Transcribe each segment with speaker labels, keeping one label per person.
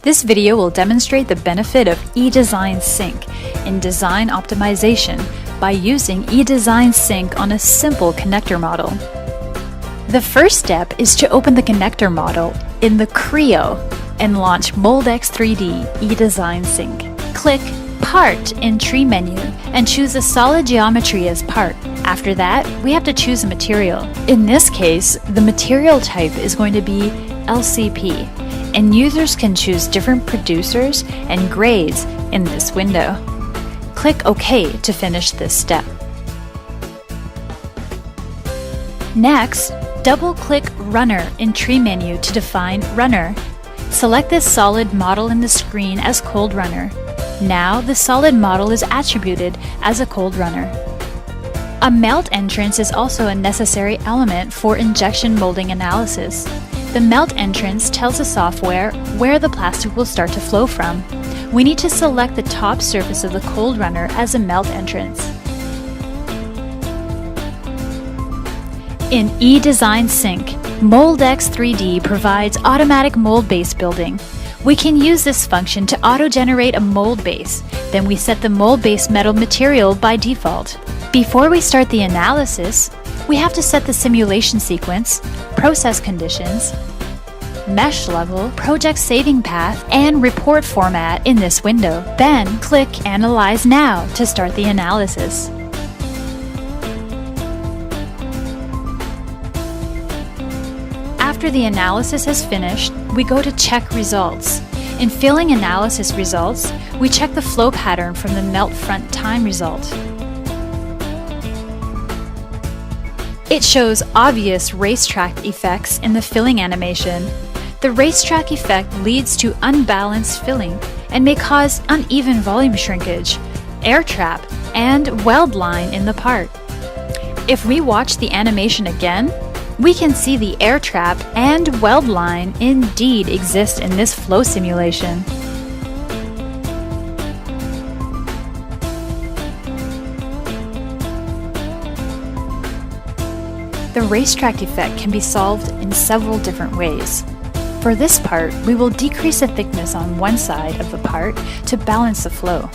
Speaker 1: This video will demonstrate the benefit of eDesignSYNC in design optimization by using eDesignSYNC on a simple connector model. The first step is to open the connector model in the Creo and launch Moldex3D eDesignSYNC. Click Part in Tree menu and choose a solid geometry as part. After that, we have to choose a material. In this case, the material type is going to be LCP, and users can choose different producers and grades in this window. Click OK to finish this step. Next, double-click Runner in Tree menu to define Runner. Select this solid model in the screen as Cold Runner. Now the solid model is attributed as a cold runner. A melt entrance is also a necessary element for injection molding analysis. The melt entrance tells the software where the plastic will start to flow from. We need to select the top surface of the cold runner as a melt entrance. In eDesignSYNC, Moldex3D provides automatic mold base building. We can use this function to auto-generate a mold base. Then we set the mold base metal material by default. Before we start the analysis, we have to set the simulation sequence, process conditions, mesh level, project saving path, and report format in this window. Then click Analyze Now to start the analysis. After the analysis has finished, we go to Check Results. In filling analysis results, we check the flow pattern from the melt front time result. It shows obvious racetrack effects in the filling animation. The racetrack effect leads to unbalanced filling and may cause uneven volume shrinkage, air trap, and weld line in the part. If we watch the animation again, we can see the air trap and weld line indeed exist in this flow simulation. The racetrack effect can be solved in several different ways. For this part, we will decrease the thickness on one side of the part to balance the flow.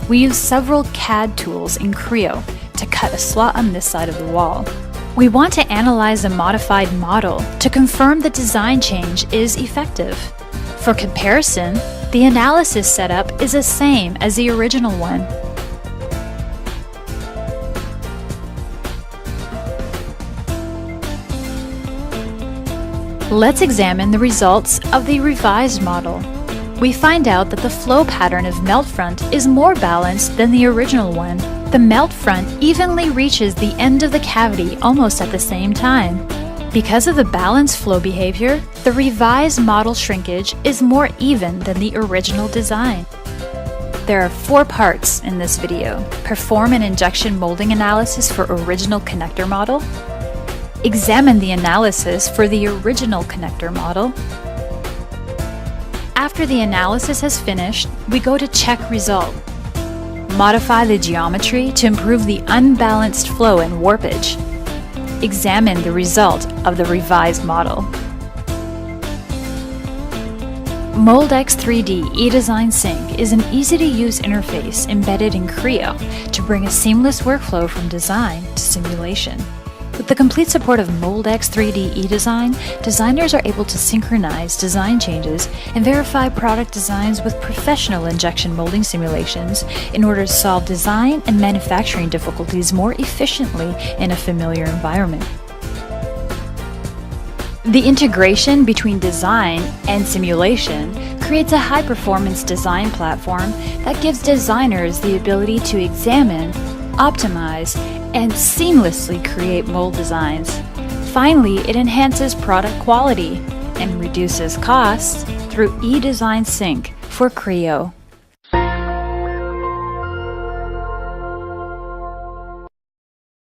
Speaker 1: We use several CAD tools in Creo to cut a slot on this side of the wall. We want to analyze a modified model to confirm the design change is effective. For comparison, the analysis setup is the same as the original one. Let's examine the results of the revised model. We find out that the flow pattern of melt front is more balanced than the original one. The melt front evenly reaches the end of the cavity almost at the same time. Because of the balanced flow behavior, the revised model shrinkage is more even than the original design. There are 4 parts in this video. Perform an injection molding analysis for original connector model. Examine the analysis for the original connector model. After the analysis has finished, we go to Check Result. Modify the geometry to improve the unbalanced flow and warpage. Examine the result of the revised model. Moldex3D eDesignSYNC is an easy-to-use interface embedded in Creo to bring a seamless workflow from design to simulation. With the complete support of Moldex3D eDesign, designers are able to synchronize design changes and verify product designs with professional injection molding simulations in order to solve design and manufacturing difficulties more efficiently in a familiar environment. The integration between design and simulation creates a high-performance design platform that gives designers the ability to examine, optimize, and seamlessly create mold designs. Finally, it enhances product quality and reduces costs through eDesignSYNC for Creo.